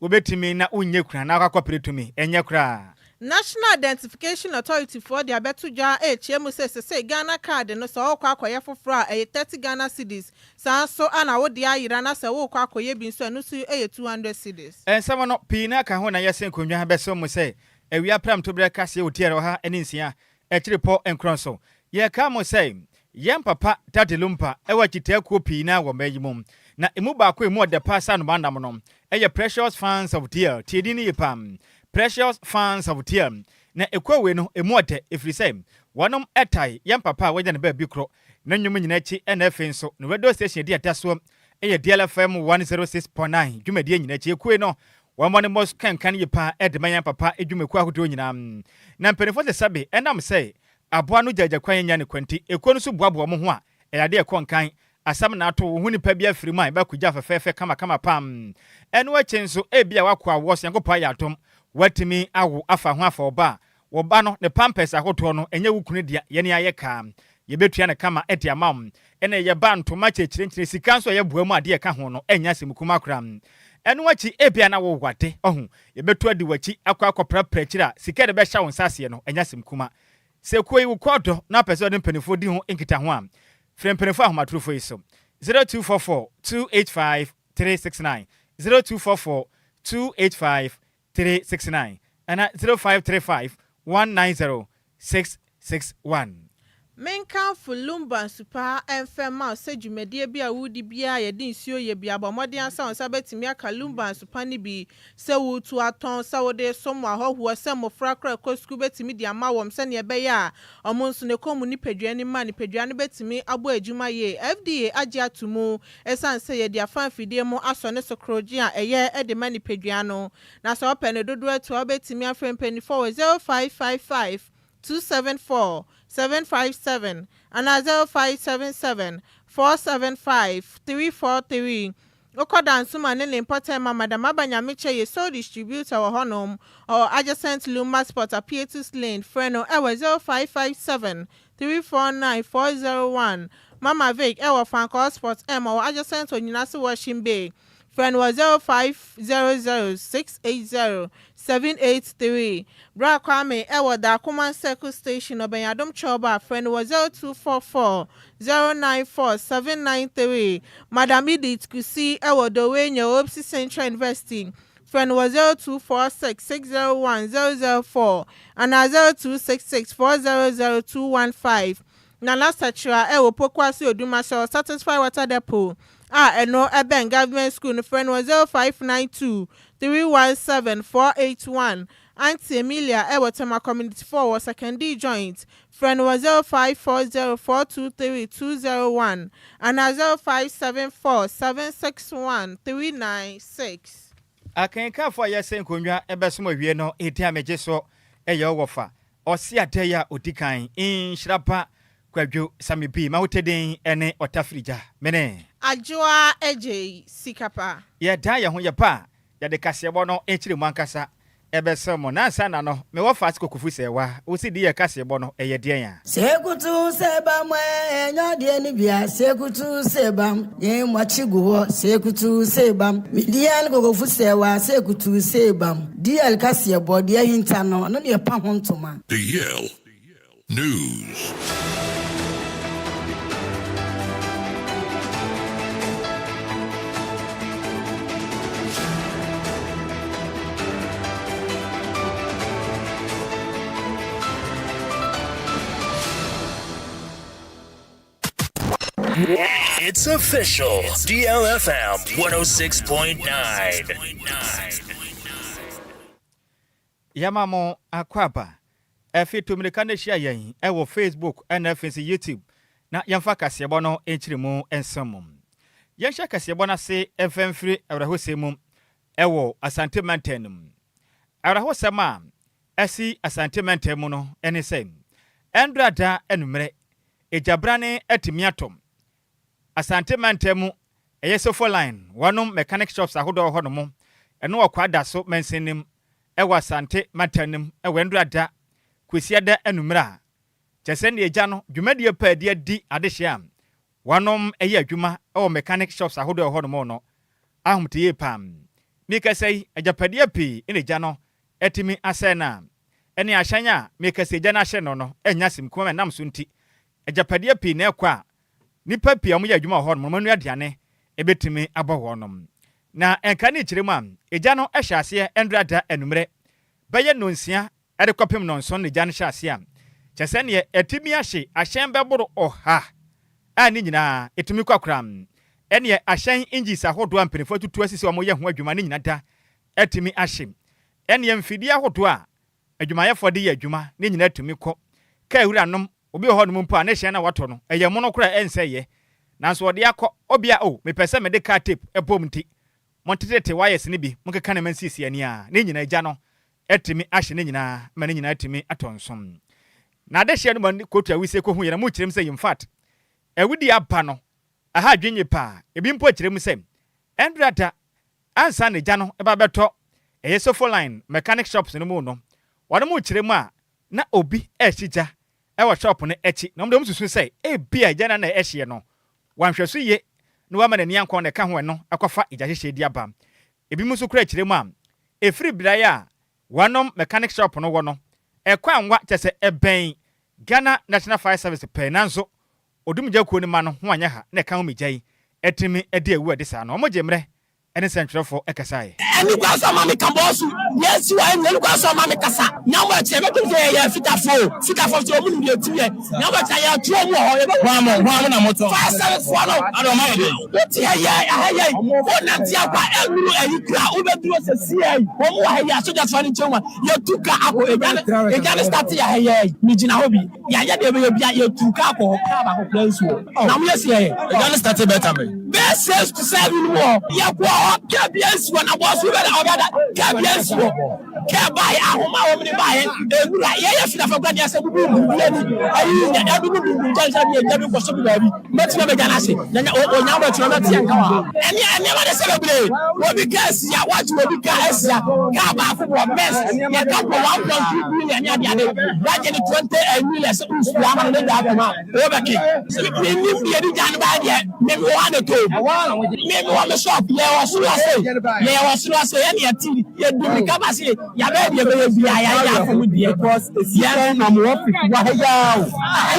wobetimi na unye kura na akakopere tumi enye kura. National Identification Authority for the Abetujwa HM say Ghana card no so kwa akoye foforo a 30 Ghana cedis san so ana wo de ayira na se wo kwa akoye bi so anu so 200 cedis. Ensama no pina ka ho na yesen konwa be so mo say ewia pram to bre kase otiere ha eninsia ekiripo enkronso ye ka mo say yem papa tade Lumba ewa kitakuo pina wo mayimum na emu ba ko emu de pasa no bandam no eye precious fans of dear tidi ni pam precious fans of dear na ekwawe no emu ode efrise wonom etai yem papa waje ne ba bi kro na nwum nyina chi NF so no radio station dia taso eye DLFM 106.9 dwumadi nyina chi ekwe no wamane mos kan yipa edema yem papa edwumeku ahodo nyina na mpenefo se sabe enam say aboa no jaja kwan nya ne kwanti ekonu so boabo mo ho a eyade ekonkan asam na ato wo nipa bia firi man ba kugya fefefe kama pam eno achenso ebia wakwa wo senkopa ya atom watimi awo afa ho afa oba wo ba no ne pampers ahoto no enye wukunu dia ye ne ayeka ye betua ne kama eti amam ene ye ba ntoma chechirenchire sikanso ye boamu ade ka ho no enya semukuma kra eno achi ebia na wo wate ohu ye betua di wachi akwa prachira sikede be hya won sase no enya semukuma se koi wo kodo na pese de mpanifo di ho enkita ho am frem mpanifo ahomatrofo iso 0244 285 369 0244 285 369 and 0535 190 661. Menka for Lumba super enfema se dwumade bia wudi bia ye din suo ye bia bomode ansa on sabetimi aka Lumba super ni bi se wutu aton se wode somo ahoho se mofra kra kosku betimi dia ma wom se ne be ya omonso ne komu ni pedwane ma ni pedwane betimi abo adwuma ye FDA agye atumu esan se ye dia fan fidie mu aso ne sokroji a eye ede ma ni pedwano na so opene dodo atu betimi afrem penny 0555 274 757 and 0577 475 343. Okodan suma ne important madam abanyamiche ye so distributor or honum or adjacent Lumba Sport a Pietus Lane freno ewa 0557 349 401. Mama Vic ewa Franco Sports M or adjacent on Yinasu Washing Bay. Friend was 0500-680-783. Bra Kwame Ewa da Kuman Circle Station Obenyadom Choba. Friend was 0244-094-793. Madam Edith Kusi Ewa Dowenyo Opsi Central Investing. Friend was 0246-601-004 and 0266-400-215. Na last achira Ewa Pokwasi Odumasho Satisfy Water Depot. Eno Eben Government School no friend was 0592 317 481. Auntie Emilia Ewatema Community 4 was secondary joint. Friend was 0540 423 201 and 0574 761 396. Akenka for yesen konwa ebesomo wie no etia mejeso eyo wofa. Osi adeya odikan Nhyiraba Kwadwo Sammy bi mahoteden ene otafrija mene Adjoa Agyei Sikapa ye da ye ho ye pa ye de kasebo no ekire mu ankasa ebesomo na sa na no me wo fast kokufu sewa wo si di ye kasebo no eye de ya sekutu sebam enyo de ni bia sekutu sebam ye mwachigo sekutu sebam midian kokufu sewa sekutu sebam DL kasebo de hinta no no ne pa ho ntoma DL News. It's official. DLFM 106.9. Yamamo akwaba. Efi tumrikane shia yen ewo Facebook NF YouTube na yamfa kasebo no enchirimu ensomum. Yensha kasebo na se FM free awrahosemu ewo asante mantenum. Awrahosema esi asante mantemu no enisem. Endrada enumre ejabrane etimiatom. Asante mantemu eyesofo line wanum mechanic shops ahodo ho no mo eno okwada so mensenim ewa asante mantenum ewe endrada kwesiada enumra chesene eja no dwumadie paadie di adehia wanum eye adwuma ewo mechanic shops ahodo ho no mo no ahumtiye pam meka sɛ agyapadeɛ pii ne gya no etimi asɛ na ɛne ahyɛn a meka sɛ gya no ahyɛ no enya sim kuma nam so nti agyapadeɛ pii na ɛkɔ a nipa pii a mo yɛ adwuma hɔ no mo manu aduane ebetimi abɔ hɔ no na enka ne kyerɛ mu a egya no ɛhyɛ ase endrada enumere bɛyɛ nonsia ɛde kɔpem nonson ne gya no hyɛ ase a kyɛsɛ ne etimi ahye ahyɛn bɛboro ɔha a ne nyinaa etimi kwakora ɛne ahyɛn engines ahodoɔ ampenefo tutu asisi a mo yɛ ho adwuma ne nyina da etimi ahye ɛne mfidie ahodoɔ a adwumayɛfo de yɛ adwuma ne nyina etimi kɔ ka ewuranom obi hɔ no mpo a ne hyɛn na watɔ no ɛyɛ mo no kora ɛnsɛyɛ nanso ɔde akɔ obia mepɛ sɛ mede car tape ɛbom nti montete wires ne bi monkeka ne mansisi ani a ne nyina agya no etimi ahye ne nyina ma ne nyina etimi atɔnsom na de hyɛ no ma kotu awise ko hu yɛ na mo kyerem sɛ in fact ɛwudi aba no aha dwenye pa ebi mpo kyerem sɛ endrata ansa ne gya no eba bɛtɔ ɛyɛ sofo line mechanic shops no mu no wɔn mo kyerem a na obi ɛhyigya ɛwɔ shop no ɛkyi na mo susu sɛ ebia gya na ɛhye no wanhwɛ so ye no wa ma na niankɔ na ka ho no akɔfa igya hyehyɛ di aba ebi mu so kura kyerem a efiri brae a wanom mechanic shop no wɔ no ɛkɔ anwa kyɛsɛ ɛbɛn Ghana National Fire Service pɛ nanso odumgya kuo ne ma no ho anya ha na ɛka ho megyayi etimi ɛde ewu ɛde saa no ɔmo gyemrɛ ɛne sɛntwerɛfo ɛkasae ɛni kwa so ma me ka bosu yes wa ɛni kwa so ma me kasa nya mo ɛkyɛ me tun sɛ yɛ fitafo so omu ni etu yɛ nya mo ɛkyɛ yɛ tuo mu hɔ yɛ bɛ wa mo na moto fire service fo no ado ma yɛ wote yɛ wo na ti akwa ɛnuru ɛyi kra wo bɛ duro sɛ sie wo mo wa yɛ so just fani chenwa yɛ tuka akɔ egane start yɛ mi gina ho bi yɛ de be bia yɛ tuka akɔ ka ba ko plan so na mo yɛ sie egane start better me best 6 to 7 wo yɛ ko KBS one abosu be na ogada KBS wo ke bai ahoma wo mi bai ewura ye fina fa gbadi ase bubu ni ayi nya adugu bubu jansa bi e jabi ko so bi babi metina be jana se nya o nya ba tuna metia nka wa eni ma de celebrate wo bi gas ya watch wo bi gas ya ka ba ko wo best ya ka ko 1.2 billion ya dia de waje ni 20 million se usu ama ne da ma wo be ki ni bi di jan ba de me wa ne to me wa me shop ye wa so ye was last any ati ye do me kaba se ya be be ya for me because ya na mo office wa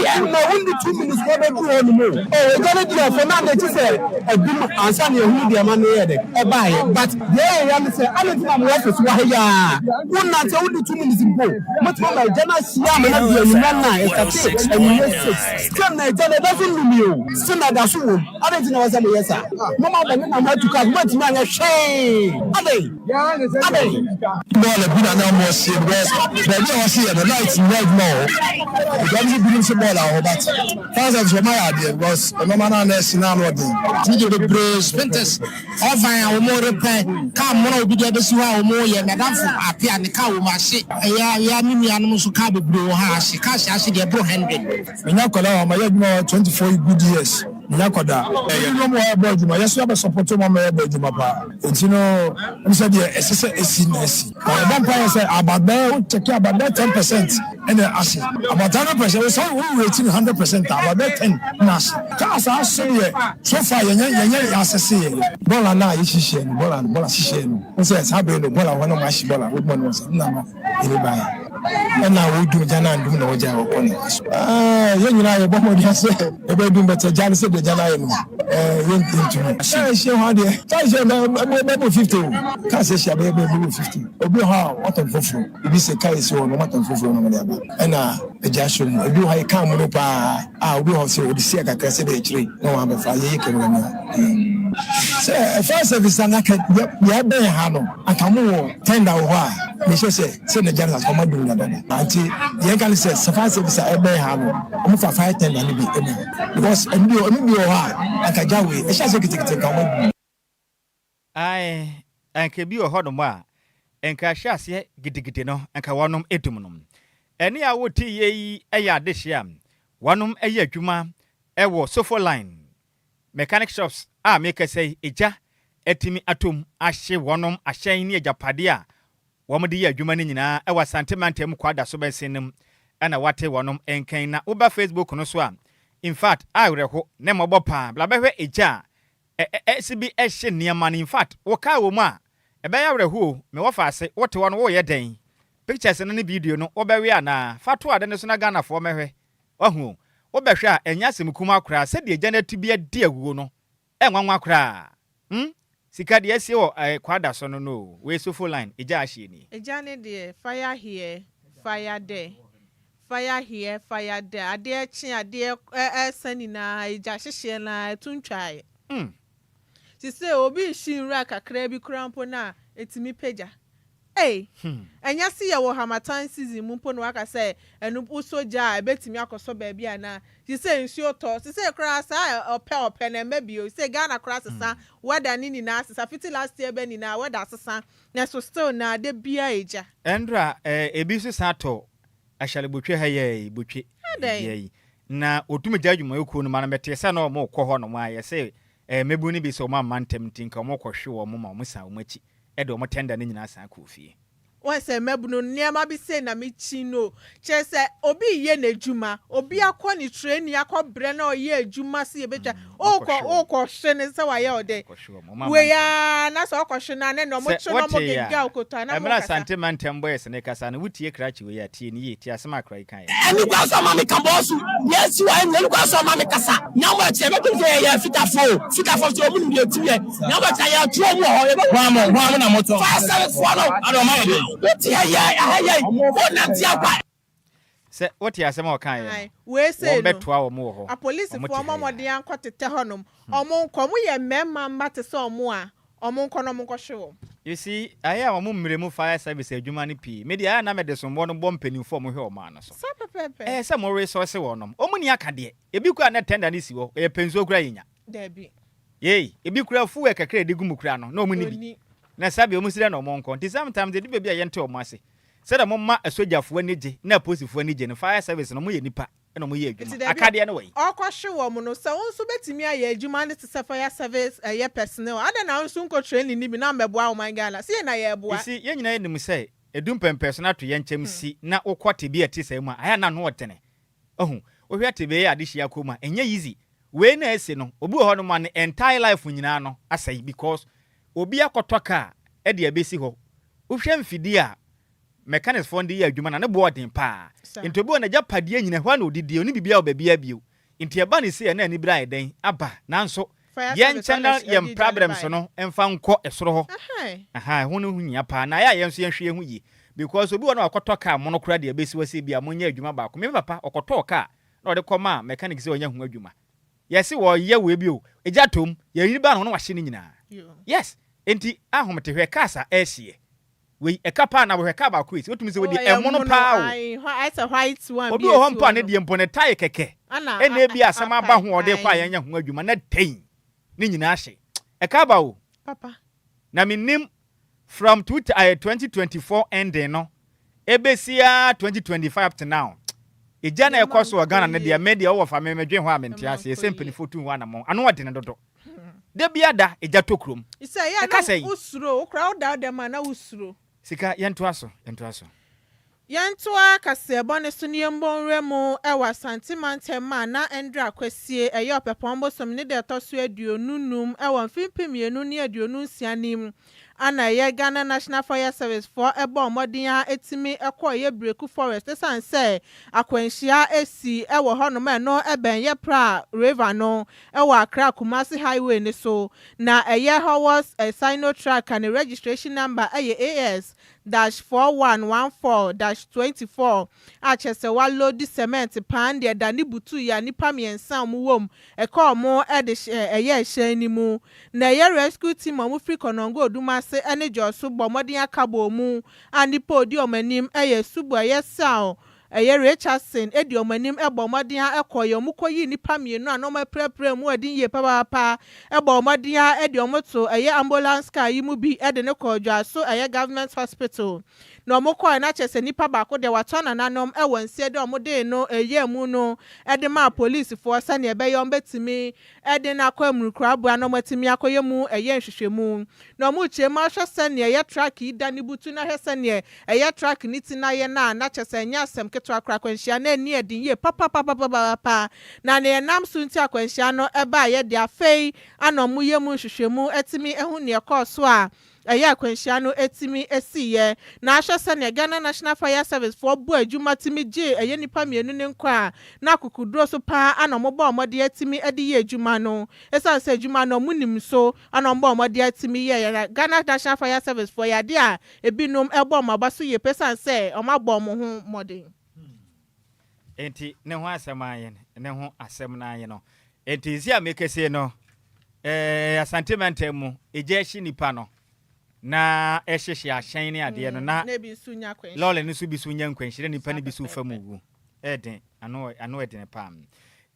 ya no wundi 2 minutes go be do on mo e gonna do for na dey say adum ansa na ehu dey ma no ye de e ba ye but ye ya me say am na mo office wa ya wonna say wundi 2 minutes go mo to my jana sia me na dey ni na e kate and you still na jana doesn't do me o still na da so wo am na was say yes sir mo ma ba na ma to ka mo ti ma Hey, Ade. Ball of Buddha now more see because the way I see the lights red more. The guy bring some ball out, but thousands of my idea was the normal nurse now what they. TJ the Bros, Pintus, offer our more repair. Come on, be there to see how more ye madam for appear and the cow mashi. Ya mimi animals who can't be blue hash. Cash actually get bro 100. We now call our my 24 good years. Nyakoda no mo ebo adwuma yeso aba support mo ma ebo adwuma pa entino nso de esese esi ba mpa say ababa check ababa 10% and asi ababa 10% so we rating 100% ababa 10 nas ka asa so ye so far yenye asese bola na yishishe ni bola shishe ni nso sabe no bola wono ma shi bola wo mo no na ma ile ba na wo dum jana ndum na wo ja wo kono yenyina ye bomo dia se e be dum beta jana se de jana ye no yen tintu she ho de ta she be 50 ka se she be 50 obi ha waton foforo ibi se kai se wo no waton foforo no de ba na e ja so no obi ha ka mu no pa obi ho se odi se kakra se de chiri no wa be fa ye ke no na se first service na ka ya be ha no akamu tender wo ha me se na jana ko ma dum na dada anti ye kan se first service e be ha no mo fa 5 tender ni bi because emi o ha akajawe e sha se kitikiti ka mo dum ai anke bi o hodo mo a enka hye ase gidigidi no enka wonom edum no ene a woti yi eya de hye am wonom eya adwuma ewo sofo line mechanic shops a make say eja etimi atom ahye wonom ahyen ne agapade a womde ya adwuma ne nyina ewa santimantem kwada so bensenem ana wate wonom enkan na uba Facebook no so a in fact awreho ne mobo pa bla behwe eja sibi ehye niam in fact wo ka wo mu a Ebaya rehu me wo fa ase wote wo no wo ye den. Pictures no ne video no obewe ana fato ade ne so na Ghana fo mehwe. Wahu obehwe a enya semkum akora se de agya na tubia di agugo no. Enwanwa akora. Sika de ase wo kwada so no we so full line eja ahye ni. Eja ne de fire here, fire there. Fire here, fire there. Ade chi ade sani na eja hyehye na tuntwae. Ti se obi shinra kakra bi krampo na etimi peja. Enya si ye wo Hamatan season mu mpo no aka say enu usoja ebetimi akoso ba bia na ti say nsuo to ti say kra sa ope na mabio say Ghana kra sesa weda ni na sesa fiti last year be ni na weda sesa na so still na de bia eja Endra ebi so sato ashale botwe ha ye botwe na otume jadwuma yoku no ma na mete se na o mo kɔ hɔ no ma ye say mebu ni bi so ma mantem tinka mo kɔhwe wo mo ma mo sa wo machi edo mo tender ne nyina san kɔ fie Once mebu no niema bi say na me chi no che say obi ye na adwuma obi akɔ ni train akɔ bre na oye adwuma se ebetwa okɔ hwe ne se wa ye ode we ya na so okɔ hwe na ne no mo chi no mo genga okota na mo kasa sante mantem boys ne kasa na wutie krachi we ya tie ni ye tie asema krai kan enu kwa so ma me kambosu yes wa enu kwa so ma me kasa na mo che me tun say ya fitafo to omu ni etie na mo cha ya tuo mu ho ye ba mo na moto 574 no ado ma Se what ya asema okan ye we say no betoa wo mo ho a police for momode ankotete honom omo nkomo ye memma mbate se omo a omo nkono mo nkɔhwe. You see aya omo mmeremu fire service adwuma ne pi me dia na me de sombo no bɔ mpanimfo mo hwe o ma no so pepepe se mo resource wo nom omo ni akade ebi kwa na tender ne si wo e penzo kura yinya dabi ye ebi kura fu e kakra de gumu kura no na omo ni bi na sabi omo sire na omo nko nti sometimes de bia ye nte omo ase se da mo ma asojafo anije na posifo anije no fire service no mo ye nipa na mo ye adwuma akade ne we okɔhwe wo mo no se wonso betimi aye adwuma ne se fire service ye personnel ada na wonso nko training ni bi na mbeboa o my Ghana se na ye boa si ye nyina enim se edum pempɛso na to ye nkyem si na okote bi ati se mu aya na no otene ohun ohwe te be ade hia koma enye easy we na ese no obi ho no ma ne entire life nyina no asai because obi akotoka e de abesi ho ohwe mfidi a mechanics for ndi adwuma na ne boarding pa into bi na japade nyina hwa na odidi oni bibia obabia bio into eba ne se na ani bra eden aba nanso ye nchana ye problems no emfa nkɔ esoro ho ho no hunya pa na ya yenso yenhwe ye hu yi because obi wona akotoka mo no kura de abesi wase bia mo nya adwuma ba ko me papa okotoka na ode kɔma mechanics se onya hu adwuma yesi wo ye we bio ejatom ye yiri ba no no wahye ne nyina yes enti ahomte hwe kasa ehye we ekapa na we ka ba ko isi otumi se we di emono pa o it's a white one obi o hompa ne di empone tai keke ene bi asema ba ho ode kwa yanya ho adwuma na ten ni nyina hye ekaba o papa na minim from 2024 ending no ebesia 2025 to now eja na ekoso Ghana ne dia media wo fa memedwe ho amentia se sempeni fotu ho anamo ano wode ne dodo de biada eja tokrom isa ya na usuro crowd down dem na usuro sika yento aso Yantoa kasebo ne so ne mbonre mu ewa santimantem ma na Endra kwasie eyo pepombo som ne de to so aduonunum ewa mfimpimienu ne aduonunsianim ana ye Ghana National Fire Service for ebo modin ha etimi ekoye breku forest san say akwanhia esi ewo hono ma no eben ye pra river no ewa Accra Kumasi highway ne so na eye Howard's Sino track and registration number AS-4114-24 achese wa load cement pan de dani butu ya nipa miensa mu wom ekomo ede eye hyan mu na ye rescue team mu free konongo odumase ene joso bomodin akabo mu anipa odi omanim eye subu eye sao eye Richardson edi omanim ebomodin ekoyo mu koyi nipa mienu anoma prepare mu adin ye papa ebomodin edi omoto eye ambulance car yi mu bi ede ne kodwa so eye government hospital no moko na chese nipa bako de watona nanom ewansie de omode no eye mu no ede ma police force na ebe yom betimi ede na kwamrukura bu anomatimi akoye mu eye nhwehwemu no mu che ma hwese ne eye track ida ni butu na hwese ne eye track ni tina ye na chese nya asem keto akra kwanhia na ni edin ye papa na ne nam sunti akwanhia no eba ye de afei anomu ye mu nhwehwemu etimi ehu ne ekoso a ɛyɛ akwanhyia no etimi esiye na ahwɛ sɛ ne Ghana National Fire Service for bo adwuma timi gye ɛyɛ nipa mienu ne nkwa na akukuduro so pa ana mobɔ ɔmɔde etimi ɛde yɛ adwuma no esan sɛ adwuma no munim so ana mobɔ ɔmɔde etimi yɛ Ghana National Fire Service for yade a ebinom ɛbɔ ɔmaba so yɛ pesan sɛ ɔmabɔ ɔmo ho mɔden enti ne ho asɛm ayen ne ho asɛm na ayen no enti zia mekese no asantiment mu eje hyi nipa no na ɛhyehyɛ ahyɛn ne adeɛ no na bi nso nya kwanhyia lɔle no so bi so nya nkwanhyia nipa ne bi so fa mu wu ɛden ano ɛden pam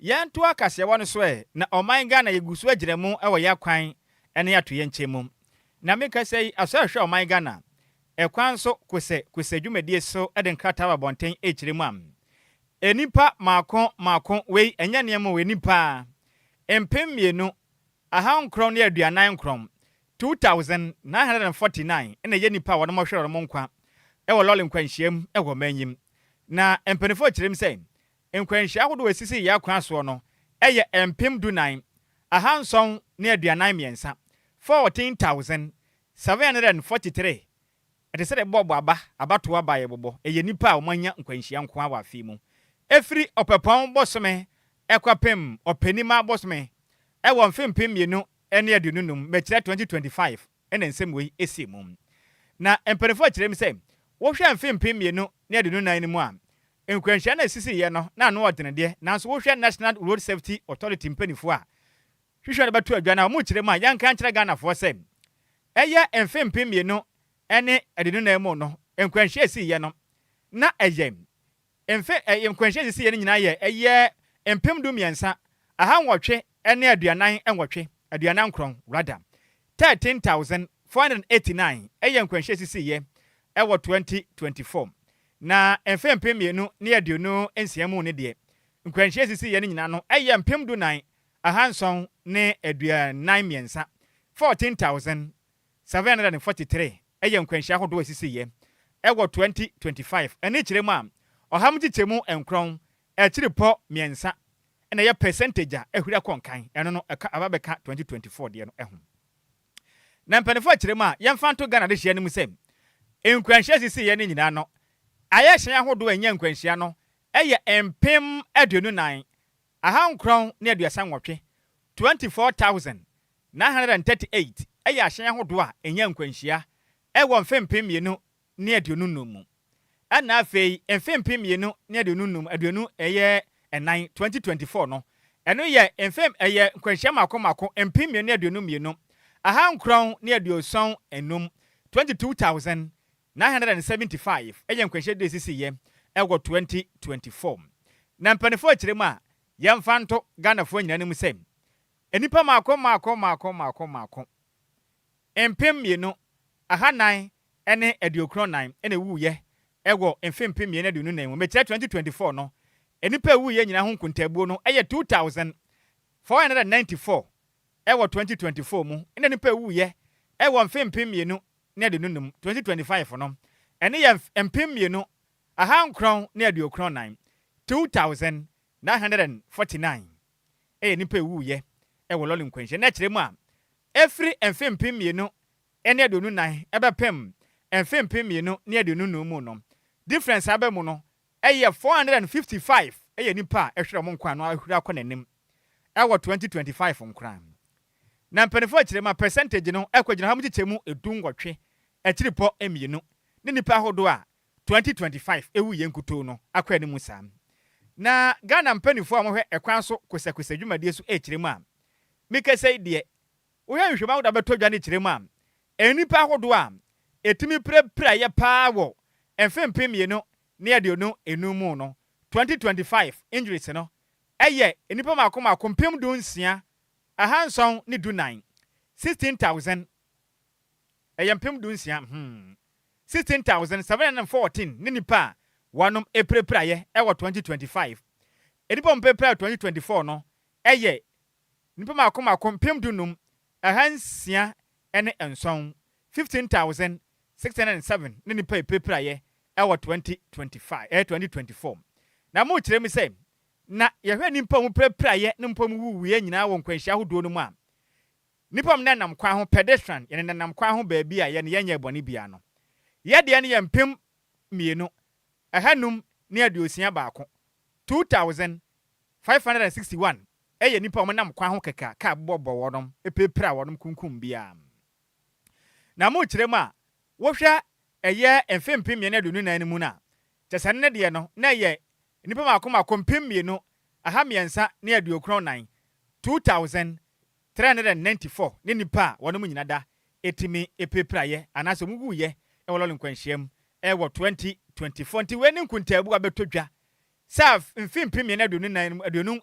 yɛnto akaseɛwɔ no so na ɔman Ghana yɛgusu agyina mu ɛwɔ yɛ kwan ɛne ato yɛ nkyɛn mu na meka sɛ asɔhwɛ ɔman Ghana ɛkwan so kwese dwumadie so ɛde nkrata babɔnten ɛkyerɛ mu am enipa maako wei ɛnyɛ nneɛma wei nipa empem mienu ahankron ne aduanan kron 2949 ena ye nipa wɔ no hwɛ mo nkwa ɛwɔ lɔle nkwanhyiam ɛwɔ manyim na empenefo kyerem sɛ nkwanhyia ahodo asisi yɛ akwan so no ɛyɛ empem dunan ahanson ne aduanan miɛnsa 14743 ɛte sɛ de bɔbɔ abato aba yɛ bɔbɔ ɛyɛ nipa a ɔmanya nkwanhyia nko a wafi mu efiri ɔpɛpɔn bɔsome ɛkwapem ɔpanima bɔsome ɛwɔ mfempem mienu ɛne adununum mekyerɛ 2025 ɛna nsɛm wei esi mu na empenefo kyerem sɛ wohwɛ mfempem mienu ne adununan ne mu a nkwanhyia na sisi yɛ no na no ɔdenede nanso wohwɛ National Road Safety Authority mpanifo a hwehwɛ no bɛto adwa na ɔmo kyerem a yanka nkyerɛ Ghana fo sɛ ɛyɛ mfempem mienu ɛne adununan mu no nkwanhyia si yɛ no na ɛyɛ nkwanhyia sisi yɛ no nyinaa yɛ ɛyɛ empem du miɛnsa ahanwɔtwe ɛne aduanan kron rather 13489 ɛyɛ nkwanhyia sisi yɛ ɛwɔ 2024 na mfempem mienu ne aduonu nsia mu ne deɛ nkwanhyia sisi yɛ no nyinaa no ɛyɛ mpem du nan ahanson ne aduanan miɛnsa 14743 ɛyɛ nkwanhyia ahodoɔ sisi yɛ ɛwɔ 2025 ɛne kyerɛ mu a ɔham gyikyɛ mu nkron ɛkyiripɔ miɛnsa ɛna yɛ percentage a ehura konkan ɛno no ababɛka 2024 deɛ no ɛho na mpanefo kyerɛ mu a yɛmfa nto Ghana de hyia no mu sɛ nkwanhyia sisi yɛ no nyinaa no ayɛ hyɛn ahodoɔ ɛnyɛ nkwanhyia no ɛyɛ empem aduonu nan ahankron ne aduasa nwɔtwe 24938 ɛyɛ ahyɛn ahodoɔ a ɛnyɛ nkwanhyia ɛwɔ mfempem mienu ne aduonu num mu ɛna afei mfempem mienu ne aduonu num aduonu ɛyɛ ɛnan 2024 no ɛno yɛ mfem ɛyɛ nkwanhyia mako empem mienu ne aduonu mienu ahankron ne aduoson enum 22975 ɛyɛ nkwanhyia de sisi yɛ ɛwɔ 2024 na mpanefo akyerɛ mu a yɛmfa nto Ghana fo nyina ne mu sɛ enipa mako empem mienu ahanan ɛne aduokron nan ɛna wu yɛ ɛwɔ mfempem mienu aduonu nan mu mekyerɛ 2024 no enipa wu yɛ nyina ho nkuntabuo no ɛyɛ 2494 ɛwɔ 2024 mu ɛna nipa wu yɛ ɛwɔ mfempem mienu ne aduonu num 2025 no ɛne yɛ mpem mienu ahankron ne aduokron nan 2949 ɛyɛ nipa wu yɛ ɛwɔ lɔle nkwanhyia na kyerɛ mu a efiri mfempem mienu ɛne aduonu nan ɛbɛpem mfempem mienu ne aduonu num mu no difference aba mu no ɛyɛ 455 ɛyɛ nipa a ɛhwere mo nkwa no ahwere akɔ nanim ɛwɔ 2025 nkran na mpanefo akyerɛ ma percentage no ɛkɔgyina ha mugye mu edungwɔtwe ɛkyiripɔ emienu ne nipa ahodo a 2025 ewu yɛ nkuto no akɔ anim saa na Ghana mpanefo a mohwɛ ɛkwan so kwesɛkwesɛ dwumadie so ɛkyerɛ mu a mikɛsɛ deɛ wohɛ nhwɛma woda bɛtɔ dwa ne kyerɛ mu a enipa ahodo a etimi prɛprɛ yɛ paa wɔ mfempem mienu ne aduonu enum mu no 2025 injuries no ɛyɛ enipa mako mpem du nsia ahanson ne dunan 16000 ɛyɛ mpem du nsia 16714 ne nipa a wanom eprɛprɛ ɛwɔ 2025 enipa mprɛprɛ 2024 no ɛyɛ nipa mako mpem du num ahansia ɛne nson 15607 ne nipa eprɛprɛ ɛwɔ 2024 na mo kyerɛ mi sɛ na yɛhwɛ nipa mu prɛprɛ ne mpa mu wuwu nyinaa wɔ nkwanhyia ahodoɔ no mu a nipa mna nam kwan ho pedestrian ye nam kwan ho baabi a ye ne yenye boni bia no ye de ne ye mpem mienu ahanum ne aduosia baako 2561 eye nipa nam kwan ho keka ka bobo wodom epepra wodom kunkum bia na mo kirem a wo hwa eye emfempem mienu adunu nan mu na kyesane ne de no na ye nipa makoma kompem mienu aha miensa ne aduokron nan 2394 ne nipa wodom nyina da etimi epepra ye anaso mugu ye e wololo nkwanhyiam e wo 2024 nti weni nkuntabu abetodwa saf mfimpim ye na aduonu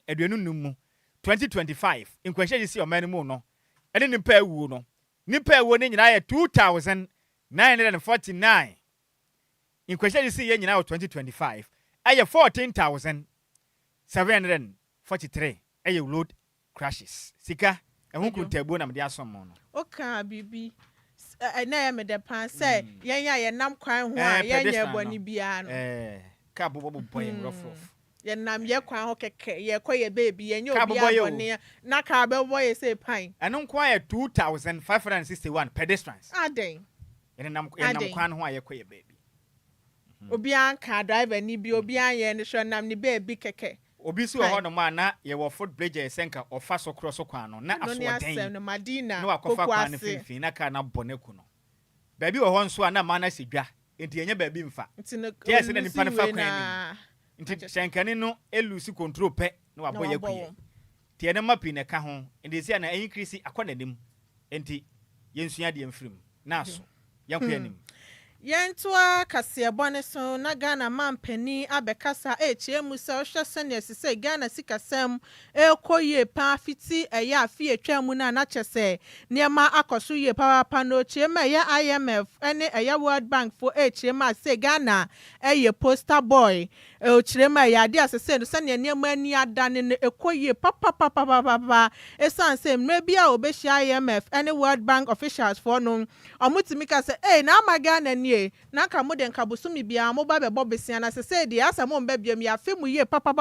mu 2025 nkwanhye si oman mu no ene nipa ewu no nipa ewu ne nyina ye 2949 nkwanhye si ye nyina wo 2025 aye 14743 aye road crashes sika ehun kuntabu na mede asom no oka bibi na ya me de pan say yenya ye nam kwan ho a yenya boni bia no ka bobo boy rough ye nam ye kwan ho keke ye koye baby yenya obi abone na ka be boy say pan eno kwan ye 2561 pedestrians aden ye nam kwan ho a ye koye baby obi an ka driver ni bi obi an ye ne hwe nam ni baby keke obi si ho no ma na ye wo footbridge senka ofa so cross kwan no na aso den no madina no akofa kwan finfin na ka na boneku no baabi wo ho nso na ma na sedwa enti yenye baabi mfa tie se na nipa na fa kwan ni enti shenkani no elusi control pe na wabo yakuye tie na mapi na ka ho enti se na Enquiries akonanim enti yensua de mfrim na aso yankwa anim Yentua kasiebone so na Ghana mampani abekasa echiemu se ohwe sene sise Ghana sikasem ekoye pa fiti eya afie twam na chese niema akoso ye papa no chiema ya IMF ene eya World Bank for echiema se Ghana eye poster boy ochirema ya de asese no sene niema ani adane ne ekoye papa esanse mmebi a obehia IMF ene World Bank officials for no omutimika se na Ghana ni na ka mo den kabusumi bia mo ba be bobesia na se de asa mo mba bia mi afi mu ye papa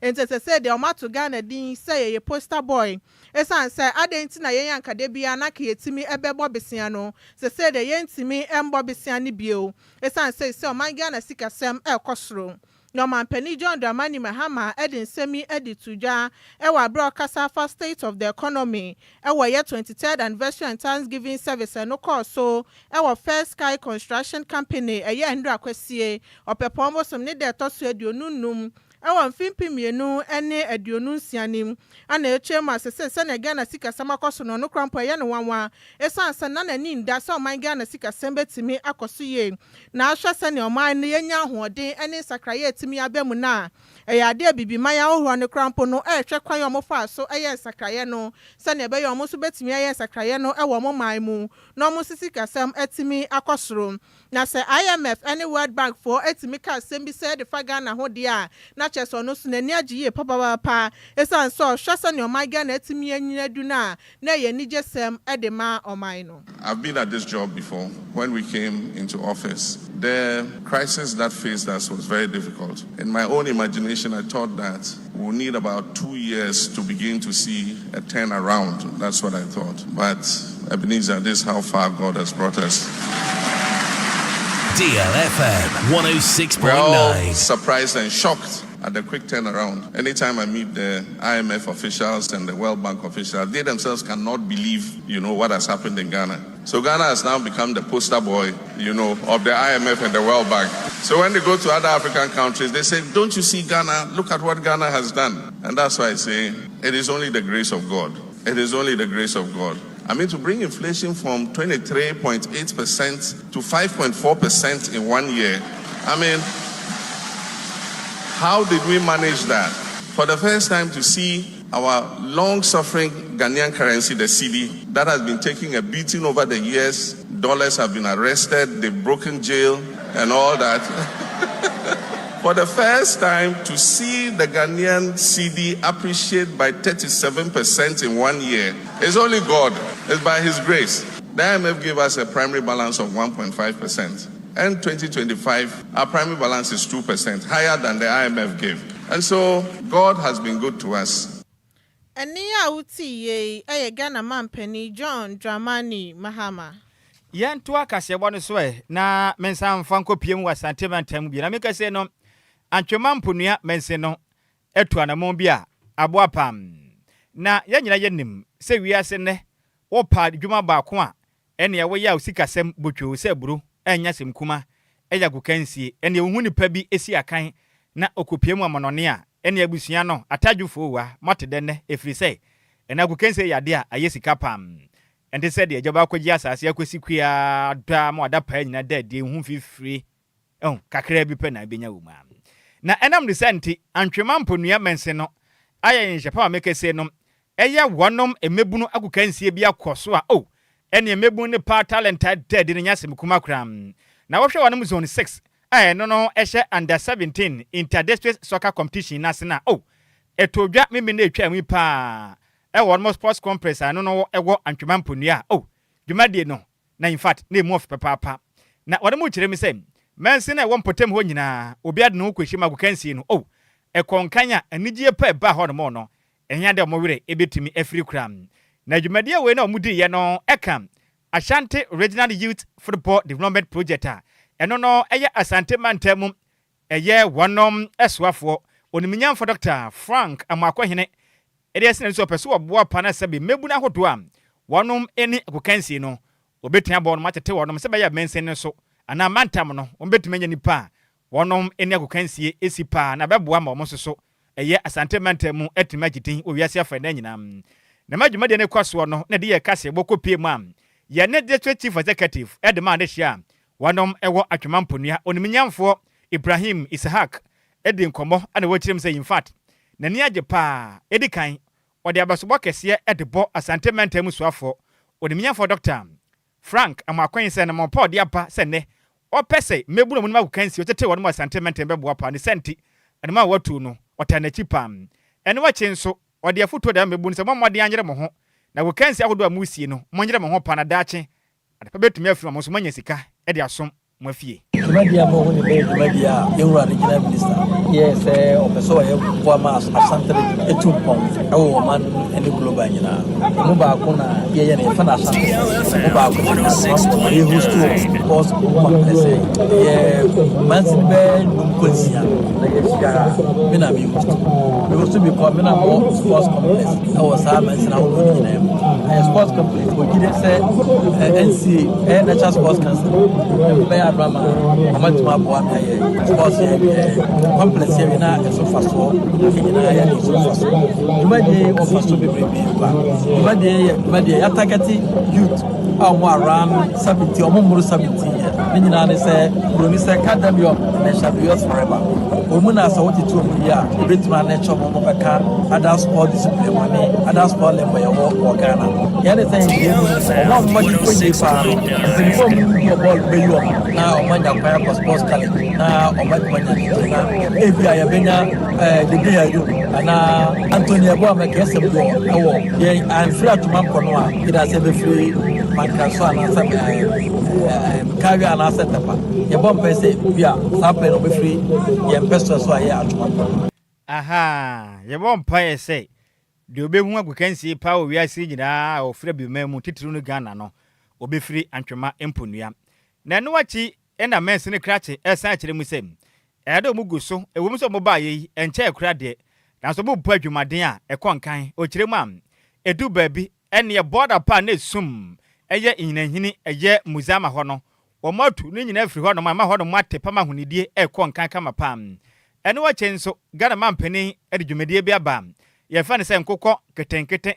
ente se de o mato Ghana din say ye poster boy esan say adenti na yen yanka de bia na ka yetimi ebe bobesia no se de yentimi embobesia ni bio esan say o man Ghana sikasem ekosoro no man Penny John Dramani Mahama edin semi editudwa ewa broadcast for state of the economy ewa year 23rd anniversary and Thanksgiving service no call so ewa First Sky Construction Company eye ndra kwasie opepombo som ne de toso aduonunum ewa mfimpi mienu ene aduonu nsianim ana echema sese na Ghana sikasem akoso no krampo eye no wanwa esansa na nani nda so man Ghana sikasem betimi akoso ye na ahwa se ne oman ne yenya hoɔden ene sakraye etimi abemu na ade bibi maya ohuro ne krampo no ehwe kwan yo mofa so eye sakraye no se ne be yo mo so betimi eye sakraye no ewo mo man mu no mo sikasem etimi akosoro na se IMF ene World Bank for etimi ka sembi se de fa Ghana ho de a na cheso no so nani agiye papa esan so hwese ne oman Ghana etimi anyina du na ye nigesem edema oman no. I've been at this job before. When we came into office, the crisis that faced us was very difficult. In my own imagination, I thought that we'll need about 2 years to begin to see a turnaround. That's what I thought. But Ebenezer, this is how far God has brought us. DLFM 106.9. We're all surprised and shocked at the quick turnaround. Anytime I meet the IMF officials and the World Bank officials, they themselves cannot believe, what has happened in Ghana. So Ghana has now become the poster boy, of the IMF and the World Bank. So when they go to other African countries, they say, don't you see Ghana? Look at what Ghana has done. And that's why I say, it is only the grace of God. It is only the grace of God. To bring inflation from 23.8% to 5.4% in 1 year. How did we manage that? For the first time to see our long-suffering Ghanaian currency, the cedi, that has been taking a beating over the years. Dollars have been arrested, they've broken jail and all that. For the first time to see the Ghanaian cedi appreciate by 37% in 1 year. It's only God. It's by His grace. The IMF gave us a primary balance of 1.5%. And 2025, our primary balance is 2%, higher than the IMF gave. And so God has been good to us. Enia uti ye Ghana man penny John Dramani Mahama. Yan to akase bɔ no so na mensa mfa nkopiem wa santemantam bi na meka se no antwema mponua mense no etu anamon bi a aboa pam na yanyina yenim se wiase ne wo pa dwuma ba ko a ene ye wo ya usikasem botwo se buru enya sem kuma eya gukansie ene wo hunipa bi esi akan na okopiem amonone a ene abusua no atadwufo wa motede ne efiri se ene agukansie yade a Agyei Sikapa ente said the Adjoa Agyei asase akosi kua da ma da pa nyina da de hu fifiri kakra bi pe na benya wo ma na enam de senti antwema mponua mense no aye nhyepa mekese no eye wonom emebunu agukansie bi akoso a ene emebunu ne pa talented dead ne nyasem kuma kram na wohwe wonom zone 6 aye no ehye under 17 interdistrict soccer competition nasena etodwa meme na etwa mu pa one sports complex no ewo antwema mponua dwumade no na in fact na emu of papa na wode mu kire mi say mense na ewo mpotem ho nyina obi ade no kwohima gukansie no ekonkanya anigye pa ba ho no no enya de mo were ebetumi afiri kram na dwumade we na omudi ye no ekam Ashanti Regional Youth Football Development Project eno no eye Asante Mantam eye wonom eswafo oniminyamfo Dr. Frank Amakwahene Ediasine so peso oboa pana sabi mebuna hodo am wonom eni akukansi no obetua bo no matete wonom se baya mensen so ana mantam no ombetuma nya nipa wonom eni akukansi esipa na beboa ma omo so eye Asante Mantam etima gitin owiase afa na nyina na madwuma de ne kwaso no na de ye kase bokopie mu am ye ne district chief executive edema de hia wonom ewo atwema mponua oniminyamfo Ibrahim Ishaq edi nkomo ana wochirim say in fact na ni agye pa edikan ode abasobo kese edebo Asante Mantam suafo oniminyamfo Dr. Frank Amakwan se na mo pa ode apa se ne opese mebunu mu ma kukansi otete wono Asante Mantam bebo apa ne senti enema watu no otanachi pam ene wachi nso ode afuto da mebunu se momode anyere mo ho na kukansi ahodo amusie no monyere mo ho pa na dache adepa betumi afiri mo so manya sika ede asom mo afie Media mo ni media Euro regional minister yes opeso ye kwa ma Asante etumpon ewo man ene global nyina mo ba ko na ye ne fa na Asante mo ba ko na ye host boss complex ye mansin be nkonsia na ye figara me na me host be ko me na mo sports complex ewo sa mansin na wo nyina sports complex ko gide se NC natural sports council be Abraham Amatuma Boana sports complex here na esofaso na ya esofaso imade ofaso bebrebe imade ya target youth amu around 70 omumuru 70 nyina ne se promise academy na champions forever omuna sa woti to mu ya ebetuma na chomo mo beka other sport discipline wani other sport level ya wo Ghana ya ne say no mo di ko ni fa se mo ball be yo na o manya kwa sports college na o manya na ebia ya benya the day ago na Anthony Ebo ma kese bo ewo ye an free atuma kono a ida se be free mankaso na sa kawi ana setup ye bom pese bia sa pe no be free ye peso so aye atuma aha ye bom pese de obehu agukansi pa o wiase nyina o frɛ bi mamu titiru no Ghana no obefiri antwema emponua na no wachi ena mense ne krache esan kire mu sem edo mu guso ewum so mo ba yi enche ekura de na so mo bu adwumaden a ekonkan o kire mu am edu baabi ene border pa na sum eye inanhini eye muzama ho no wo matu ne nyina afiri ho no ma ho no mate pa ma hunidie ekonkan kama pam ene wache nso Ghana mampani ede dwumadie bi aba ye fa ne se nkokɔ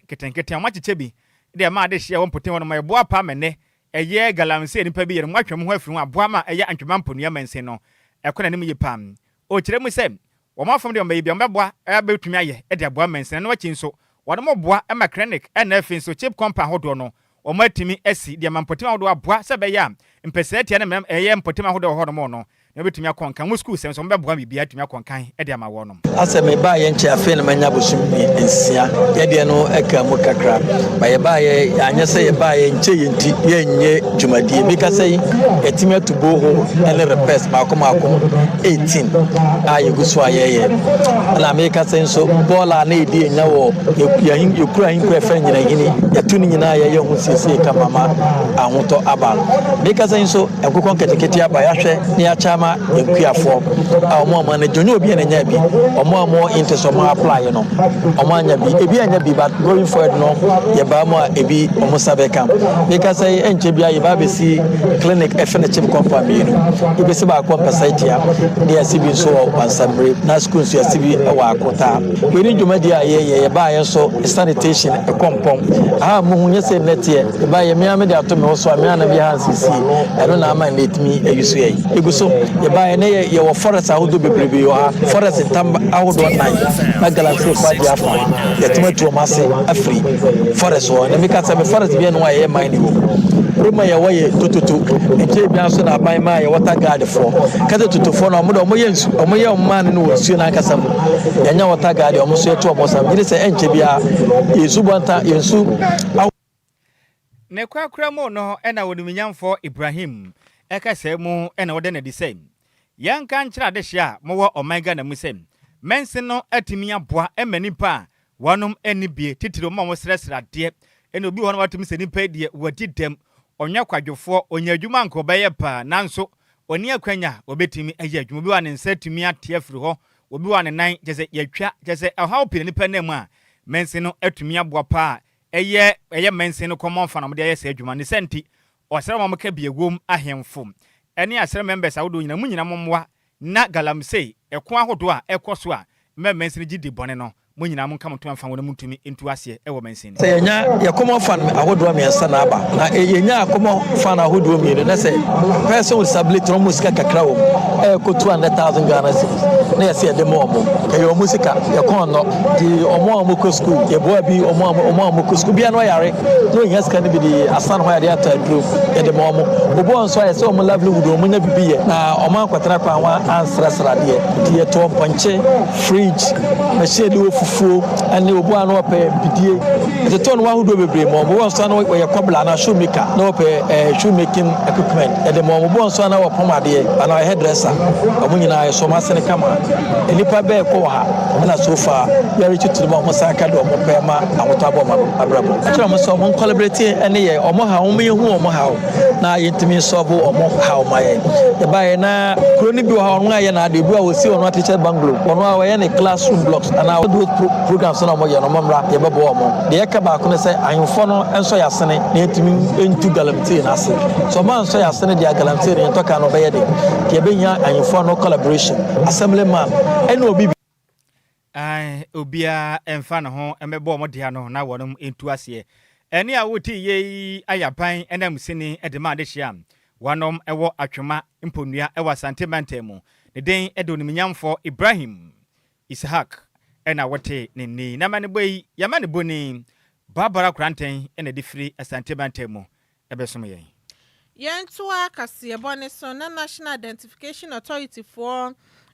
ketenkete amacheche bi de ma de hye wo mpoten ho no ma ye boa pa mene eye galamse nipa bi yere mwatwem ho afiri ho aboa ma eye antwema mponua manse no ekona ne mu yipam o kire mu se wo mafam de omayi bi omeboa betumi aye e de aboa manse no wachi nso wo mo boa e ma clinic e na afin so chip compound hodo no o matimi asi de mampotem hodo aboa se be ya mpese tie ne eye mpotem hodo ho no mo no na betumi akonkan mo school sem so mo beboa bibia tumi akonkan e de ama wo no asa me ba ye nche afi na manya bosum ensia ye de no eka mu kakra ba ye ba ye anya se ye ba ye nche ye nti ye nye dwumadie bi ka se etimi atubo ho ele repes ma akoma 18 aye guso ayeye na me ka se nso bola na edi enya wo yekura hin kura fa nyina hini yatu ni nyina ye hu sisi ka mama ahoto aba me ka se nso enkokon ketekete aba ya hwe ni ya chama enkuafo a omo na jonyo obi na nya bi omo into ma apply no omo anya bi ebi anya bi but going forward no ye ba mo ebi omo sabeka me ka se enche bia ye ba be si clinic efene chip company no ibe se ba ko pesite ya dia sibi so wansamre na school so sibi e wa akota we ni dwumadi a ye ba ye so sanitation e kompom mu hunye se netie e ba ye me amede ato me so me ana bi hansisi e no na ama letimi e yusu ye eguso ye ba ye ne ye wo forest ahodo bebrebe yo ha forest tamba ahodo nan na galaxy kwa dia fa ye tomatu mase afri forest wo ne me ka se me forest bi no wa ye mine wo roma ye wo ye tototo e bi aso na ban ma ye water guard for kata totofo na omo ye nsu omo ye man no nsuo na akasa mu yanya water guard omo so eto omo sam gire se enche bia yesu bonta yensu ne kwakura mo no na woniminyamfo Ibrahim eka se mu na wode na di same yanka nkyira de hia mo wo omega na mu same mense no atimi aboa emanipa wanom anibie titiro mo sresra de ene obi hono watimi se nipa die wadi dem onwa kwadwofo onya adwuma nko beye pa nanso oni akwanya obetimi eye adwuma bi wa ne nsatimi ate afiri ho obi wa ne nan jese yatwa jese ahaw pire nipa na mu a mense no atumi aboa pa eye mense no common fa na mo de yese adwuma ne senti osere mo ka biegwom ahemfo ene asere members awodo nyina mu nyina momwa na galamsey eko ahodo a ekoso a mense no gidi bone no mo nyina mo kam to amfa wona mutumi entu ase e wo mense ni se nya ya common fan ahodo me ansa na aba na yenya common fan ahodo me no se person with disability no musika kakra wo ko 200,000 Ghana cedis na ya se de mo ke yo musika ya kon no di omo ko school ye boa bi omo ko school bia no yare no nya sika ni bi di asan ho ya de atadru ye de mo obo nso ya se omo livelihood omo nya bibiye na omo akwatara kwa wa ansrasra de di to ponche fridge machine wo fuo ane obo anu ope bidie the ton wa hudo bebre mo obo nso anu we kobla na shoemaker na ope shoemaking equipment e de mo obo nso anu opomade ana hairdresser omunyina ayeso masene kama elipa be ko ha na sofa yari tutu mo saka do mo pe ma awotabo ma abrabo akira mo so mo collaborate ene ye omo ha omo ye hu omo ha na yentimi so bo omo ha omo ye e ba ye na kroni bi ha onu aye na de bi a wosi onu teacher bungalow onu a ye ne classroom blocks ana programs na mo ye no momra ye bebo omo de eka ba ko ne se ayunfo no enso yasene na yentimi entu galamti na ase so man so yasene de galamti ne to ka no be ye de ke be nya ayunfo no collaboration assemblyman ene obi obia emfa ne ho emebo mo dia no na wonum entu ase ene a woti ye ayapan enam sini edema de hia wanom ewo atwema mponua ewa sentimental mu ne den edoniminyamfo Ibrahim Ishak ena wote ni na mane boy ya mane boni Barbara Kranten ena difri sentimental mu ebesom ye yentua kase bone so na National Identification Authority for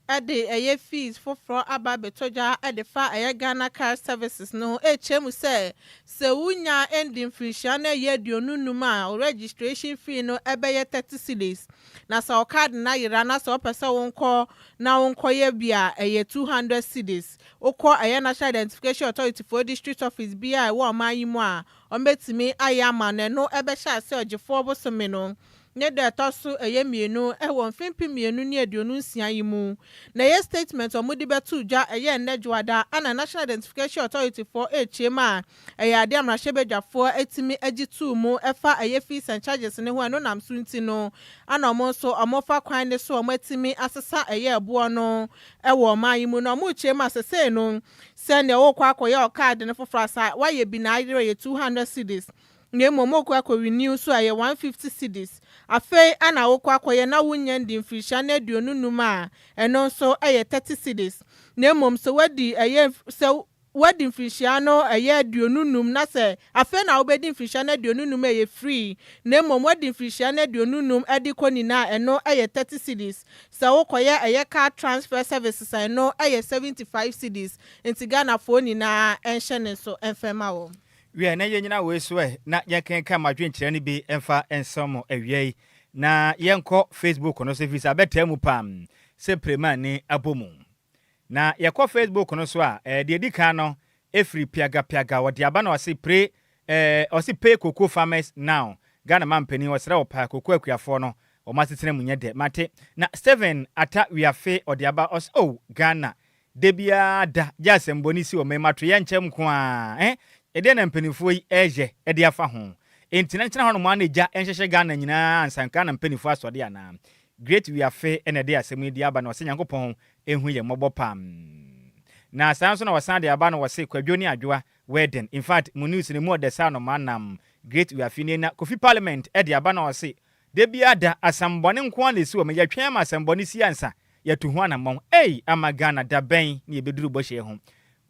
ade fees for aba betoja ade fa Ghana car services no chemu se wunya ending free na ye duonunuma registration fee no ebeye 30 cedis na sa card na yira na sa opese wonko na wonko ye bia 200 cedis okọ National Identification Authority for district office bia wo amanyimu a ombetimi ayama no ebe sha se ogefo bosome no ne de tosu mienu won fimpi mienu ne aduonu nsia yimu na ye statement omudi betu dwa Adjoa ana National Identification Authority for HMA ade amrahebedwafo etimi agitu mu efa fees and charges ne ho no nam sunti no ana omo so omofa kwan ne so omatimi asesa ebo no wo mayimu no omo HMA sese no se ne wo kwa akoye card ne fofra sa wa ye bi na ayire 200 cedis ne momoko akọ renew so aye 150 cedis afei ana wokọ akoye na wunye ndi mfrisha na aduonu numa eno so aye 30 cedis ne mom so wadi aye so wedding mfinhyia eye aduonunum na se afa na obedi mfinhyia na aduonunum eye free na mom wedding mfinhyia na aduonunum edi konina eno eye 30 cedis se wokoye eye car transfer services eno eye 75 cedis enti Ghana phone na enhye ne so enfema wo we na yenyina we so na yekenka madwenkyerɛ ne bi emfa ensomo awiei na yenko Facebook no so visa betemu pam se prema ni abomu na yekɔ Facebook no so a de edika no efri piaga wode aba na ɔse pre ɔse pay cocoa farmers now Ghana mampani ɔsrɛ opa cocoa akuafo no ɔmasetena munye de mate na Steven ata wiafe ɔde aba ɔse oh Ghana debia da jasemboni si o memato ye nkyem ko a ede na mpanifo yi eje ede afa ho entina nkyena ho no ma na eja enhyehye Ghana nyina ansanka na mpanifo asode ana great wiafe ene de asem di aba na ɔse Nyankopɔn ehu ye mmɔbɔ pam na sanso na wasan de aba na wɔse Kwadwo ne Adjoa wedding in fact mu news ne mu de sa no manam great wiafe ne na Kofi Parliament de aba na wɔse de bia da asambɔne nko an lesi o me yɛtwɛn ma asambɔne si ansa yɛtu ho anamɔn ama Ghana da bɛn ne yɛbɛduru bɔhyɛ ho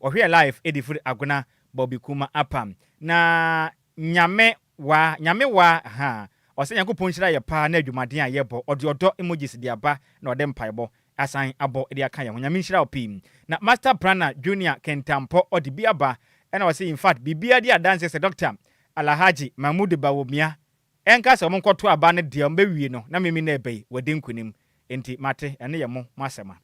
ɔhwɛ live edifuri agona Bobby Kuma apam na nyame wa ha ɔsɛ Nyankopɔn hyira yɛ pa na adwumaden a yɛbɔ ɔde ɔdɔ emojis de aba na ɔde mpaebɔ asan abɔ de aka yɛ ho nyame hyira opim na Master Planner Junior Kentampo ɔde bi aba ɛna ɔsɛ in fact bibia de adanse sɛ Dr. Alhaji Mahmoud Bawomia ɛnka sɛ ɔmo nkɔto aba ne de ɔmbɛwie no na memi na ɛbɛyi wɔde nkunim enti mate ene ye mo masema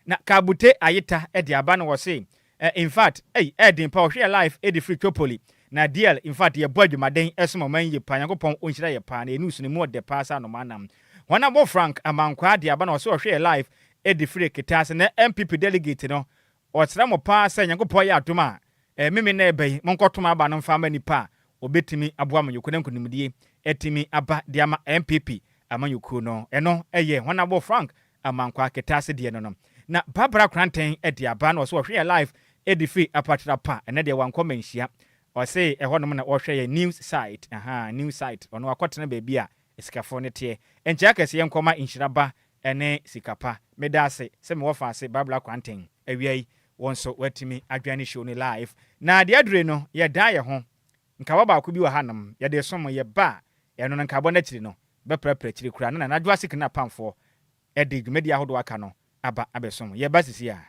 na kabute ayita de aba na wɔse in fact edin pa ohwe life free Tripoli na DL in fact ye bo adwumaden esomo man ye pa Nyankopɔn onhyira ye pa na enusu ne mu de pa sa no manam wana bo Frank amankwa de aba na wɔse ohwe life free kitase na MPP delegate no ɔtsra mo pa sa Nyankopɔn ye adoma mimi na ɛbɛyi monkɔtoma aba no mfa mani pa obetimi aboa manyokuna nkunimdie etimi aba de ama MPP amanyuku no eno eye Honorable Frank amankwa ketase de no na Barbara Kranten de aba no so hwe live free apatra pa ene de wan komenhia o say e honom na ohwe ye news site news site ono akotena ba bia esikafo ne te enche akese ye nkoma Nhyiraba ene Sikapa medase se me wofa ase Barbara Kranten awiai wonso watimi adwane show ni live na de adure no ye dan ye ho nka ba ba ko bi wa hanam ye de som ye ba eno nka bo na kiri no beprepre kiri kura na Adjoa Sikina pamfo edi dwumedi ahodo aka no aba abesom ye ba sisi a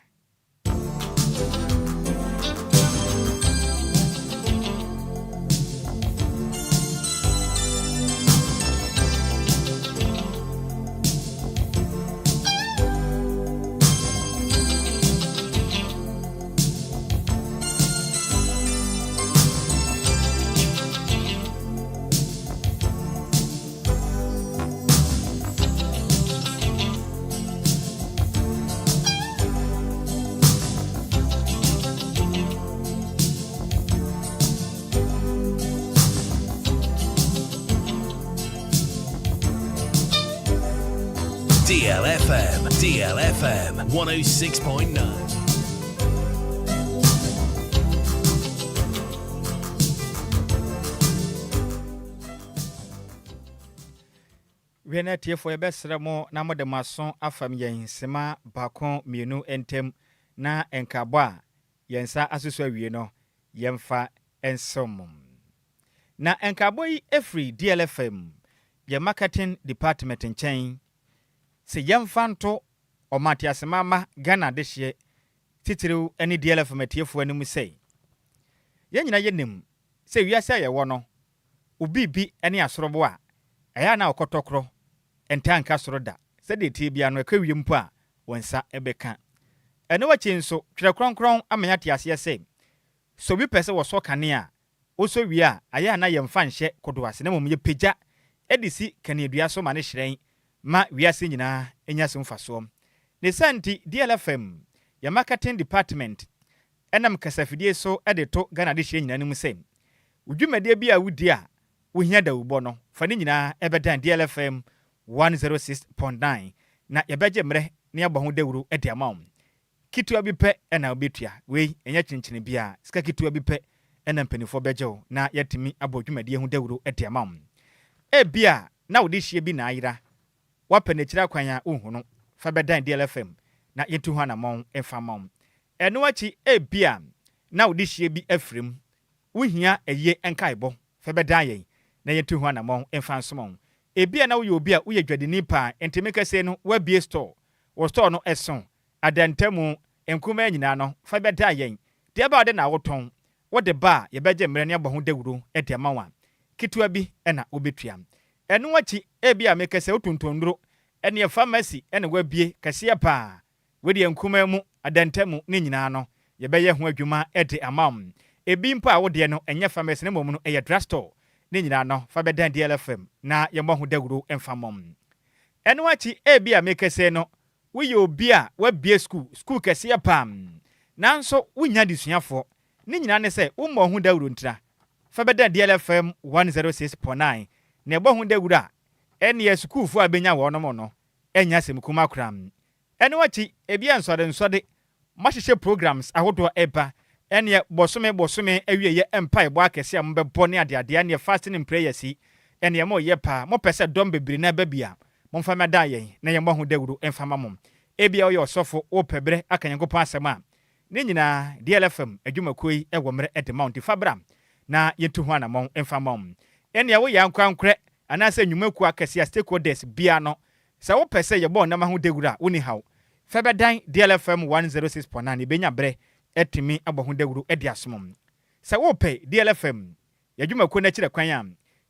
DLFM 106.9. Wena tiefo yebesre mo na mo de maso afam yen sema bakon mienu entem na enkabo a yensa asusu awie no yemfa ensom na enkabo yi efri DLFM ye marketing department nchen se yemfa nto omatiasemama Ghana dehye titiriu eni DLFM atiefo anim sei ye nyina yenim se wiase ye wo no obibi eni asorobo a eya na okotokro entanka soroda se de tie bia no ekawiem mpo a wonsa ebeka ene wachi nso twere kronkron amanya tiase se so bi pese wo so kane a oso wi a aya na yemfa nhye kodowase na mom ye pagya edisi kane dua so ma ne hyerɛn ma wiase nyina enya so mfaso ne santi DLFM ya marketing department enam kasafidie so edeto Ghana de hye nyina nim sem udwumade bi a wudi a wohia da ubo no fa ne nyina ebedan DLFM 106.9 na yebeje mre ne abɔ ho dawuru ede amam kitua bi pɛ ena obetua wei enya chinchini bia sika kitua bi pɛ ena mpanifo bejew na yetimi abɔ dwumade ho dawuru ede amam bia na wode hye bi na ayira wapɛ ne kira kwan a ohunu fa bedan DLFM na yetu ho anamon emfa mom eno achi bia na wo de hye bi afrem wo hia eye enkaibɔ fa bɛda yɛn na yɛtu ho anamɔn emfa nsomɔn ebia na wo yɛ obi a wo yɛ dwadini pa ntimi kɛse no wa bie store wo store no ɛso adantamu enkuma nyina no fa bɛda yɛn de ba de na wotɔn wo de ba yɛ bɛgye mmerɛ ne abɔ ho dawuro de ama wa kitua bi ɛna obetua ɛno akyi ebia mekɛse wotontondro ɛne yɛ pharmacy ɛna wa bie kɛse pa wo de enkuma mu adantamu ne nyina no yɛ bɛyɛ ho adwuma de ama ebi mpa a wo de no ɛnyɛ pharmacy ne mmom no ɛyɛ drugstore ne nyina no fa bɛdan DLFM na yɛmmɔ ho dawuro emfa mom ɛno akyi ebia mekɛse no wo yɛ obi a wa bie school kɛse pam nanso wonya disuafo ne nyina ne sɛ wo mmɔ ho dawuro ntra fa bɛdan DLFM 106.9 na ɛbɔ ho dawuro a ɛne yɛ schoolfo a benya wɔ no no ɛnya asɛm kuma koram ɛno akyi ebia nsɔde mahyehyɛ programs ahodoɔ ɛba ɛne bosome awie yɛ empire bɔ akɛse a mbɛbɔ ne adeade ne fasting and prayers yi ɛne mo yɛ pa mo pɛsɛ dɔm bebre na ba bia mo mfa mɛda yɛn na yɛn bɔ ho dawuro ɛmfa ma mo ebia ɔyɛ ɔsɔfo wo pɛbrɛ aka Nyankopɔn asɛm a ne nyinaa DLFM adwumakuo yi ɛwɔ mmerɛ ɛde mount fabra na yɛtu ho anamɔn ɛmfa ma mo ɛne wo yɛ ankwankorɛ anaasɛ nnwumakuo akɛse a stakeholders bia no sɛ wo pɛsɛ yɛbɔ nam ho dawuro a woni haw fa bɛdan DLFM 106.9 ibenya brɛ etimi abɔ ho dawuro edi asomom sɛ wo pɛ DLFM yɛdwumakuo na kyerɛ kwan a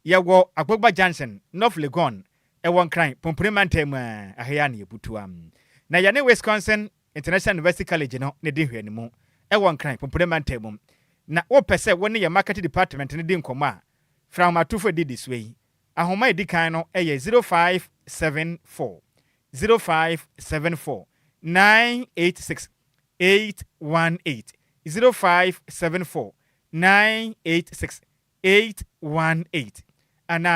yɛwɔ Agbogba Junction North Legon ɛwɔ nkran Pompremantam ahya ne yɛbutua na yɛne Wisconsin International University College no ne di hwɛ ne mu ɛwɔ nkran Pompremantam na wo pɛ sɛ wo ne yɛ marketing department ne di nkɔmɔ a from atufo di this way ahoma edi kan no ɛyɛ 0574 986 818 0574 986 818 and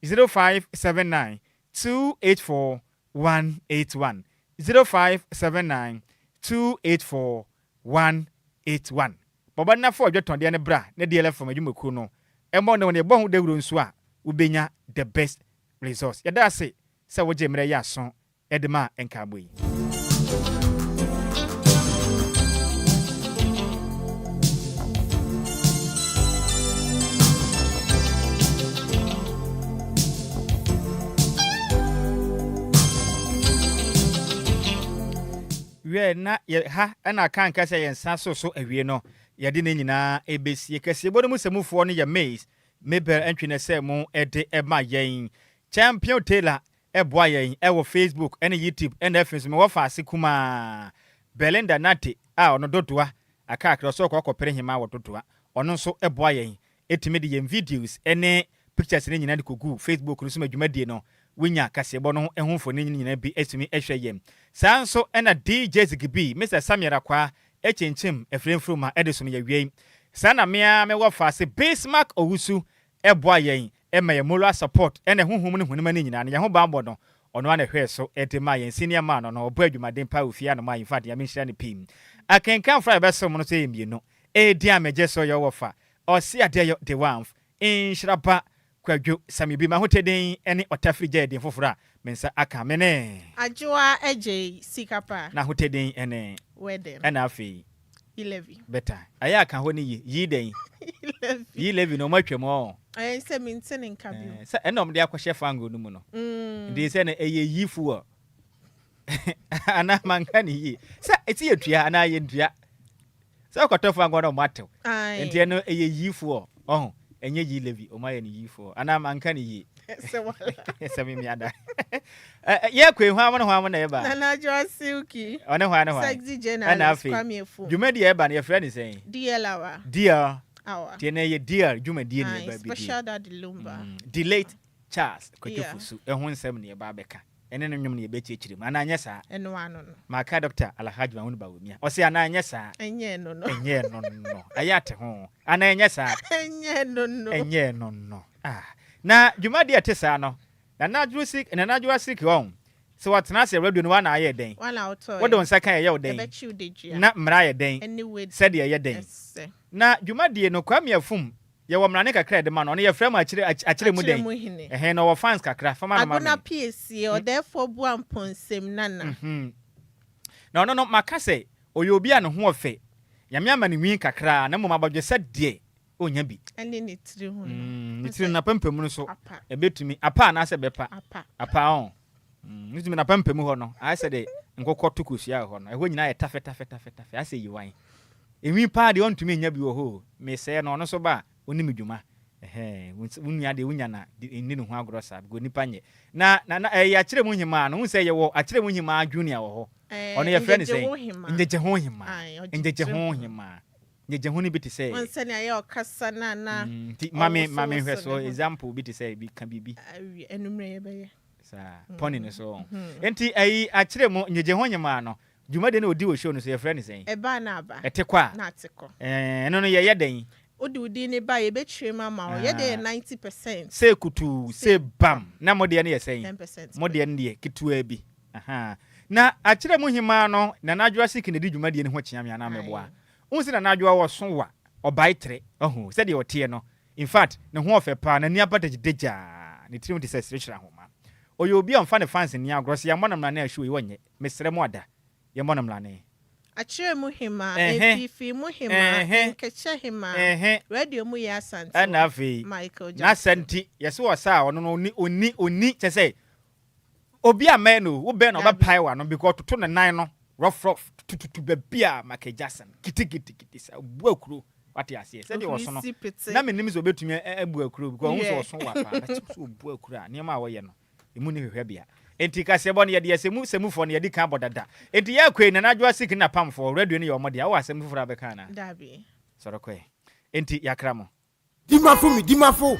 0579 284 181 0579 284 181 Baba na for adwoton de ne bra ne DLFM adwumaku no embo ne ne bo ho dawuro nso a ubenya the best results yada ase se wo je mre ya so edema enkabo yi we na ha na kan ka se yensa so awie no ye de ne nyina ebesie kase bodo musemufo no ye maize mebel entwene se mu ede ema yen champion tailor eboa yen ewo Facebook ene YouTube ene FM me wo fa ase kuma Belinda Nate a ono dodoa aka akro so kokopere hima wo dodoa ono nso eboa yen etime de yen videos ene pictures ne nyina de kogu Facebook no so madwumadie no winya kasebo no ehunfo ne nyina bi etimi ehwe yen sanso ena DJ Zigibi Mr Samuel Kwa echenchim efremfruma edison ye wie sana mea me wo fa ase Bismarck Owusu eboa yen ema ye moral support ene honhom ne honema ne nyina ne ye ho baabo no ono ana hwe so edema yen senior man no obo adwumaden pa ofia no ma in fact ya me hira ne pim akenkan fra be so mo no se yemienu edi ameje so ye wo fa o si ade yo the one Nhyiraba Kwadwo Sammy bi ma hoteden ene otafrija eden fofora mensa aka mene Adjoa Agyei Sikapa na hoteden ene wedding ena afi 11 better aya kan ho ni yi den 11 no matwem o I say mintin in kabio say enom de akwhye fango no mu no ndi say na eye yifu o ana manka ni yi say eti yetua ana ye ndua say okoto fango no matew enti no eye yifu o oh enye yi levi o ma ye ni yifu ana manka ni yi se wala se mi ada ye kwe hu amon na ye ba na Adjoa silky one hu ana hu sexy journalist kwamefu dwumadi ye ba na ye frɛ ni sɛn DL tiene ye dear dwumadi ni ba bi special daddy Lumba delayed Charles kotefusu ehun nsɛm ne ye ba bɛka ene no nwom ne ye be chichiri ma na anya saa eno ano no maka Dr. Alhaji Mahunu Bawumia o se ana anya saa enye no ayate ho ana anya saa enye no na dwumadi ate saa no na Adjoa Sik on so watena se radio no wana aye den wana auto wo don saka ye wo den na mra ye den said ye den na dwumadi no kwame afum ye wo mra ne kakra de ma no ye frame akire mu den no wo fans kakra fama na ma agona PSC or therefore bu amponsem nana no makase oyo obi a no ho ofe Yame ama ne nwi kakra na moma badwe sɛ onya bi ene ne tiri hu ne tiri na pampam no so ebetumi apa na ase bepa apa on nitumi na pampam ho no I said nkokɔ tokosia ho no ɛho nyina yɛ tafe ase yiwan enwi pa de ontumi nya bi wo ho me sɛ no no so ba oni medwuma wunya de wunya na ni no ho agorosa go nipa nye na ya kyerɛ mu hima no hu sɛ yɛ wo akyerɛ mu hima junior wo ho ɔno yɛ frɛ ne sɛ njeje ho hima njeje ho ni bi te sɛ onse ne ayɛ ɔkasa na mame hwɛ so example bi te sɛ bi ka bibi enumre yɛ bɛyɛ sa pony no so enti akyerɛ mu njeje ho hima no dwuma de na odi wo show no so yɛ frɛ ne sɛ eba na aba etekwa na atekɔ ɛno no yɛ den odi ne ba ye betwe mama o ye de 90% say kutu say bam na mode ne ye say 10% mode ne ye kitua bi na akire mu hima no na Adjoa sik ne di dwuma de ne ho kyeame ana meboa unsi na Adjoa wo so wa obai tre se de ote no in fact ne ho ofe pa na ni abata deja ne trim de se srechira homa oyo obi amfa ne fans ni agrose ya monam na na show yi wonye mesre mu ada ye monam la ne Akyere mu hima efifi mu hima nkeche hima radio mu ya asante ana afi Michael Jackson na santi yesi wasa ono no oni chese obi ameno wo be no ba pai wa no because toto ne nan no rough tutu bebia Michael Jackson kiti sa buakuro wate ase se de woso no na menim so betumi abuakuro because wo so wa pa so buakuro a niam a wo ye no emu ne hwehwe bia enti ka se bon ye de semu fo ne ye di kan bodada enti ya kwe na Adjoa sik na pam fo radio ne ye omode a wo asem fo abeka na dabi sorokwe enti yakra mo dimafo